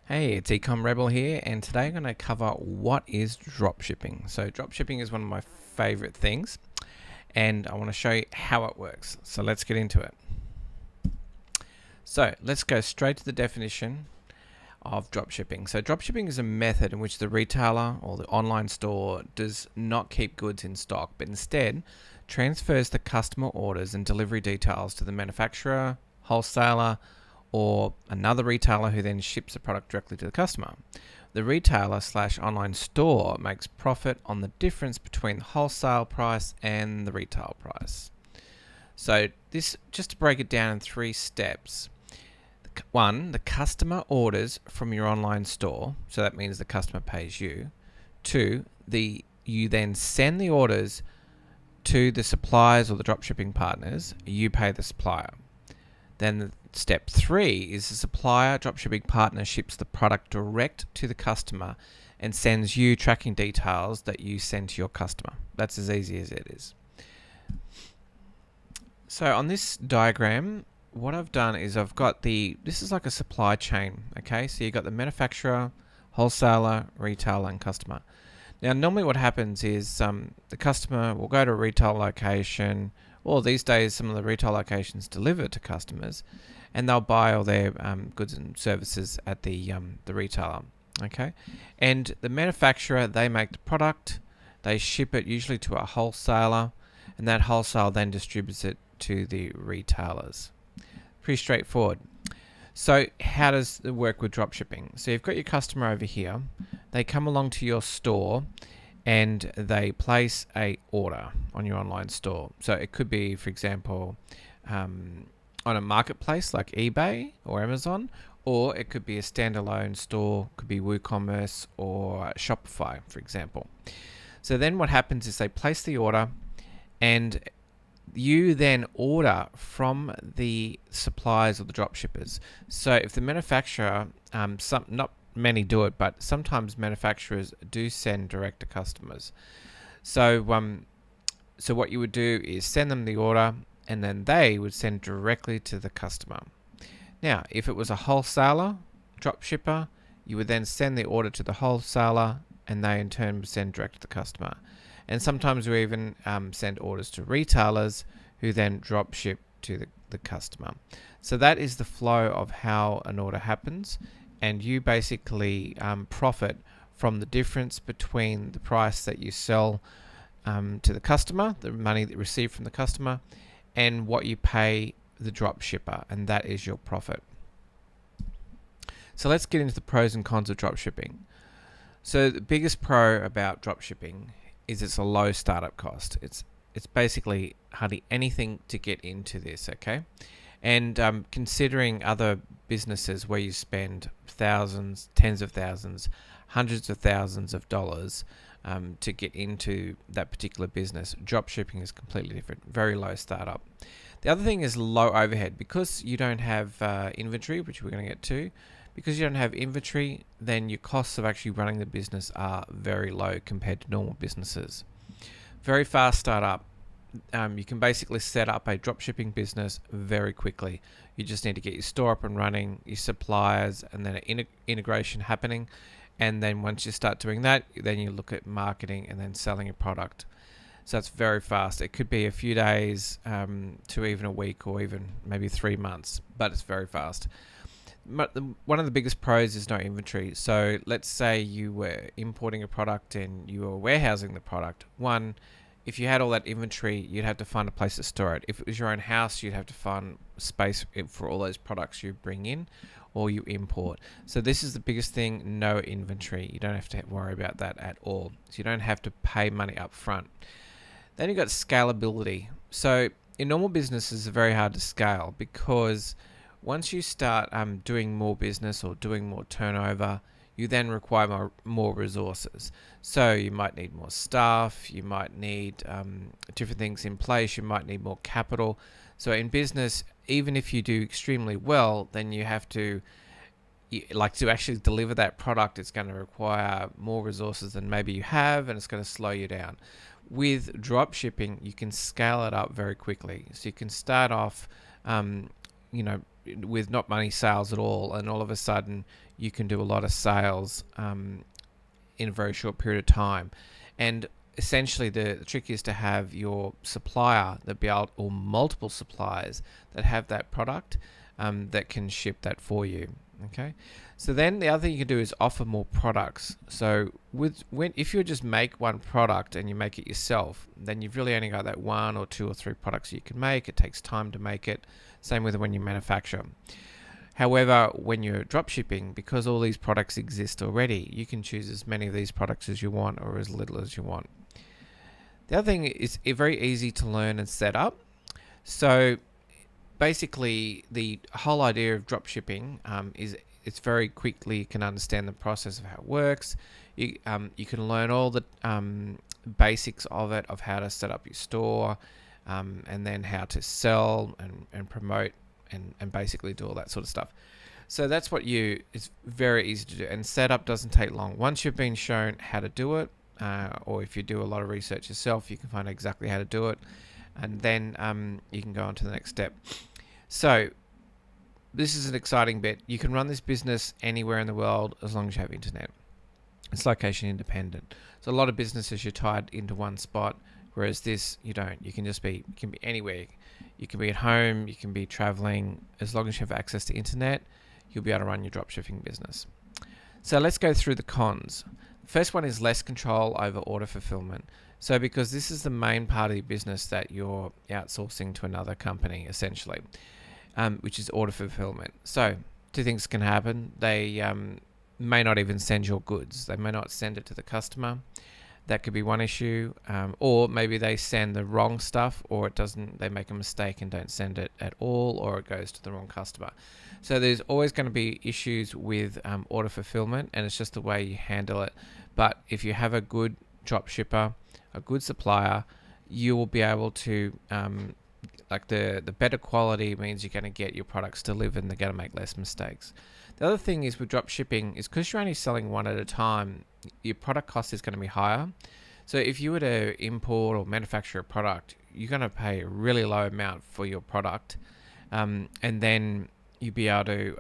Hey, it's Ecom Rebel here, and today I'm going to cover what is dropshipping. So dropshipping is one of my favorite things, and I want to show you how it works. So let's get into it. So let's go straight to the definition of dropshipping. So dropshipping is a method in which the retailer or the online store does not keep goods in stock, but instead transfers the customer orders and delivery details to the manufacturer, wholesaler, or another retailer who then ships the product directly to the customer. The retailer / online store makes profit on the difference between the wholesale price and the retail price. So this, just to break it down in 3 steps. 1, the customer orders from your online store, so that means the customer pays you. 2, you then send the orders to the suppliers or the dropshipping partners, you pay the supplier. Then step 3 is the supplier dropshipping partner ships the product direct to the customer and sends you tracking details that you send to your customer. That's as easy as it is. So on this diagram, what I've done is I've got this is like a supply chain, okay? So you've got the manufacturer, wholesaler, retailer, and customer. Now, normally what happens is the customer will go to a retail location, or these days some of the retail locations deliver to customers, and they'll buy all their goods and services at the retailer, okay? And the manufacturer, they make the product, they ship it usually to a wholesaler, and that wholesaler then distributes it to the retailers. Pretty straightforward. So how does it work with dropshipping? So you've got your customer over here. They come along to your store and they place a order on your online store. So it could be, for example, on a marketplace like eBay or Amazon, or it could be a standalone store, could be WooCommerce or Shopify, for example. So then what happens is they place the order and you then order from the suppliers or the dropshippers. So if the manufacturer, not many do it, but sometimes manufacturers do send direct to customers. So what you would do is send them the order, and then they would send directly to the customer. Now, if it was a wholesaler, dropshipper, you would then send the order to the wholesaler, and they in turn would send direct to the customer. And sometimes we even send orders to retailers who then drop ship to the customer. So that is the flow of how an order happens, and you basically profit from the difference between the price that you sell to the customer, the money that you receive from the customer, and what you pay the drop shipper, and that is your profit. So let's get into the pros and cons of dropshipping. So the biggest pro about dropshipping is it's a low startup cost. It's basically hardly anything to get into this, okay? And considering other businesses where you spend thousands, tens of thousands, hundreds of thousands of dollars to get into that particular business, dropshipping is completely different. Very low startup. The other thing is low overhead. Because you don't have inventory, which we're going to get to, because you don't have inventory, then your costs of actually running the business are very low compared to normal businesses. Very fast startup. You can basically set up a dropshipping business very quickly. You just need to get your store up and running, your suppliers, and then an integration happening. And then once you start doing that, then you look at marketing and then selling your product. So it's very fast. It could be a few days to even a week or even maybe 3 months, but it's very fast. One of the biggest pros is no inventory. So let's say you were importing a product and you were warehousing the product. One, if you had all that inventory, you'd have to find a place to store it. If it was your own house, you'd have to find space for all those products you bring in or you import. So this is the biggest thing, no inventory. You don't have to worry about that at all. So you don't have to pay money up front. Then you've got scalability. So in normal businesses, it's very hard to scale because once you start doing more business or doing more turnover, you then require more resources. So you might need more staff, you might need different things in place, you might need more capital. So in business, even if you do extremely well, then you have to, to actually deliver that product, it's going to require more resources than maybe you have, and it's going to slow you down. With drop shipping, you can scale it up very quickly. So you can start off, with not many sales at all, and all of a sudden you can do a lot of sales in a very short period of time. And essentially the trick is to have your supplier that be able, or multiple suppliers that have that product that can ship that for you. Okay, so then the other thing you can do is offer more products. So if you just make one product and you make it yourself, then you've really only got that 1 or 2 or 3 products you can make. It takes time to make it. Same with when you manufacture. However, when you're dropshipping, because all these products exist already, you can choose as many of these products as you want or as little as you want. The other thing is very easy to learn and set up. So basically, the whole idea of dropshipping is it's very quickly, you can understand the process of how it works. You can learn all the basics of it, of how to set up your store, and then how to sell and promote and basically do all that sort of stuff. So that's what it's very easy to do, and setup doesn't take long. Once you've been shown how to do it, or if you do a lot of research yourself, you can find exactly how to do it, and then you can go on to the next step. So this is an exciting bit. You can run this business anywhere in the world as long as you have internet. It's location independent. So a lot of businesses you're tied into one spot, whereas this you don't. You can be anywhere. You can be at home, you can be traveling. As long as you have access to internet, you'll be able to run your dropshipping business. So let's go through the cons. The first one is less control over order fulfillment. So because this is the main part of your business that you're outsourcing to another company, essentially, which is order fulfillment. So 2 things can happen. They may not even send your goods. They may not send it to the customer. That could be one issue, or maybe they send the wrong stuff, or they make a mistake and don't send it at all, or it goes to the wrong customer. So there's always going to be issues with order fulfillment, and it's just the way you handle it. But if you have a good drop shipper, a good supplier, you will be able to, the better quality means you're going to get your products delivered and they're going to make less mistakes. The other thing is with drop shipping is because you're only selling one at a time, your product cost is going to be higher. So if you were to import or manufacture a product, you're going to pay a really low amount for your product, and then you'll be able to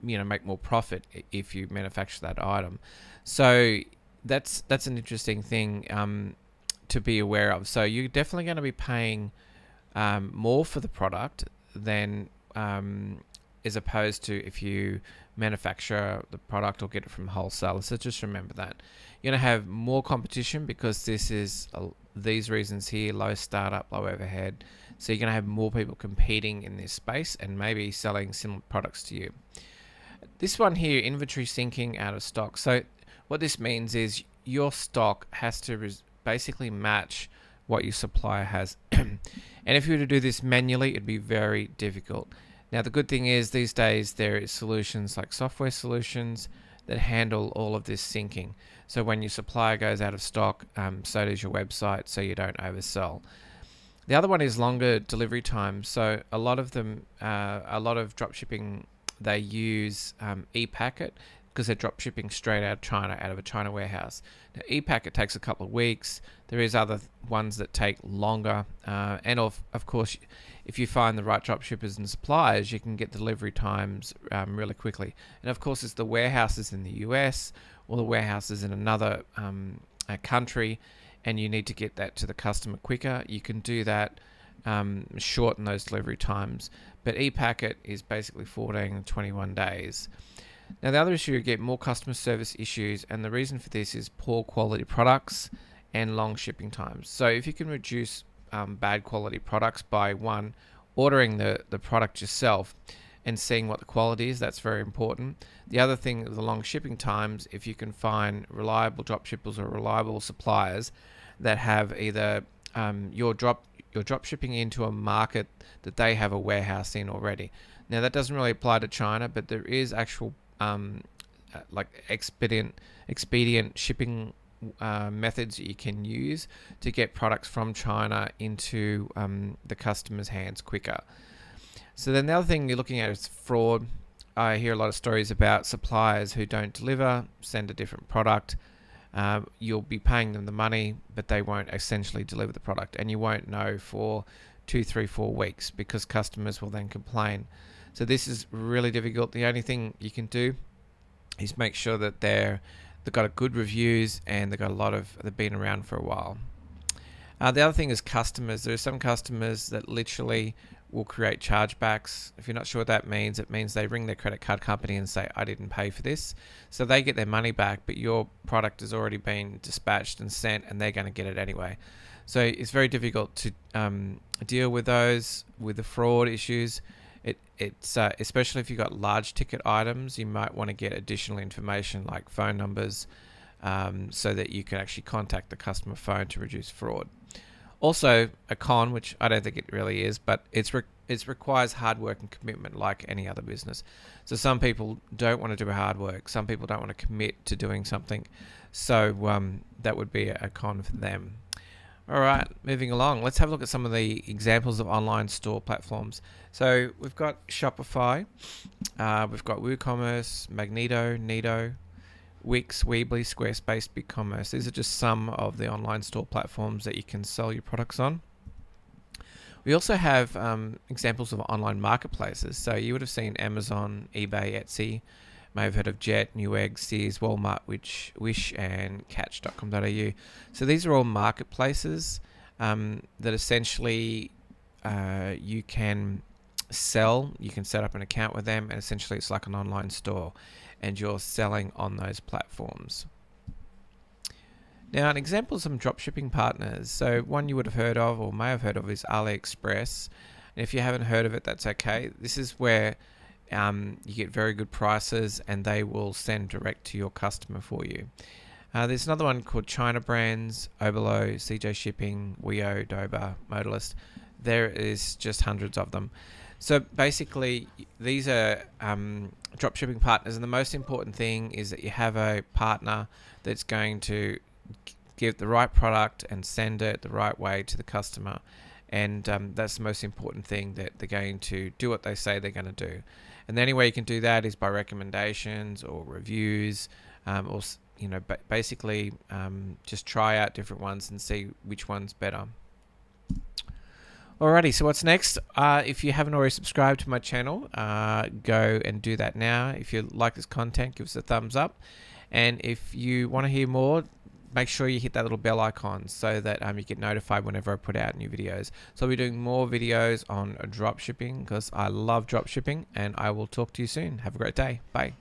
make more profit if you manufacture that item. So that's an interesting thing to be aware of. So you're definitely going to be paying more for the product than as opposed to if you manufacture the product or get it from wholesalers. So just remember that. You're going to have more competition because this is these reasons here: low startup, low overhead. So you're going to have more people competing in this space and maybe selling similar products to you. This one here, inventory sinking out of stock. So what this means is your stock has to basically match what your supplier has. And if you were to do this manually, it'd be very difficult. Now, the good thing is these days there is solutions like software solutions that handle all of this syncing. So when your supplier goes out of stock, so does your website, so you don't oversell. The other one is longer delivery times. So a lot of dropshipping, they use e-packet because they're drop shipping straight out of China, out of a China warehouse. Now, e-packet takes a couple of weeks. There is other ones that take longer, and of course, if you find the right drop shippers and suppliers, you can get delivery times really quickly. And of course, it's the warehouses in the US or the warehouses in another country, and you need to get that to the customer quicker. You can do that, shorten those delivery times. But e-packet is basically 14 to 21 days. Now, the other issue, you get more customer service issues, and the reason for this is poor quality products and long shipping times. So if you can reduce bad quality products by ordering the product yourself and seeing what the quality is, that's very important. The other thing, the long shipping times, if you can find reliable drop shippers or reliable suppliers that have either your drop shipping into a market that they have a warehouse in already. Now, that doesn't really apply to China, but there is actual like expedient shipping methods you can use to get products from China into the customer's hands quicker. So then the other thing you're looking at is fraud. I hear a lot of stories about suppliers who don't deliver, send a different product. You'll be paying them the money, but they won't essentially deliver the product, and you won't know for 2, 3, 4 weeks because customers will then complain. So this is really difficult. The only thing you can do is make sure that they've got a good reviews and they've been around for a while. The other thing is customers. There are some customers that literally will create chargebacks. If you're not sure what that means, it means they ring their credit card company and say, I didn't pay for this. So they get their money back, but your product has already been dispatched and sent, and they're going to get it anyway. So it's very difficult to deal with those, with the fraud issues. It's especially if you've got large ticket items, you might want to get additional information like phone numbers, so that you can actually contact the customer phone to reduce fraud. Also, a con, which I don't think it really is, but it requires hard work and commitment like any other business. So some people don't want to do hard work. Some people don't want to commit to doing something. So that would be a con for them. All right, moving along. Let's have a look at some of the examples of online store platforms. So we've got Shopify, we've got WooCommerce, Magneto, Neato, Wix, Weebly, Squarespace, BigCommerce. These are just some of the online store platforms that you can sell your products on. We also have examples of online marketplaces. So you would have seen Amazon, eBay, Etsy. May have heard of Jet, Newegg, Sears, Walmart, Wish, and Catch.com.au. So these are all marketplaces that essentially you can sell. You can set up an account with them, and essentially it's like an online store, and you're selling on those platforms. Now, an example of some dropshipping partners. So one you would have heard of or may have heard of is AliExpress. And if you haven't heard of it, that's okay. This is where you get very good prices, and they will send direct to your customer for you. There's another one called China Brands, Oberlo, CJ Shipping, Weo, Doba, Modalist. There is just hundreds of them. So basically, these are dropshipping partners, and the most important thing is that you have a partner that's going to give the right product and send it the right way to the customer. And that's the most important thing, that they're going to do what they say they're going to do. And the only way you can do that is by recommendations or reviews, or basically just try out different ones and see which one's better. Alrighty, so what's next? If you haven't already subscribed to my channel, go and do that now. If you like this content, give us a thumbs up. And if you want to hear more, make sure you hit that little bell icon so that you get notified whenever I put out new videos. So I'll be doing more videos on dropshipping because I love dropshipping, and I will talk to you soon. Have a great day. Bye.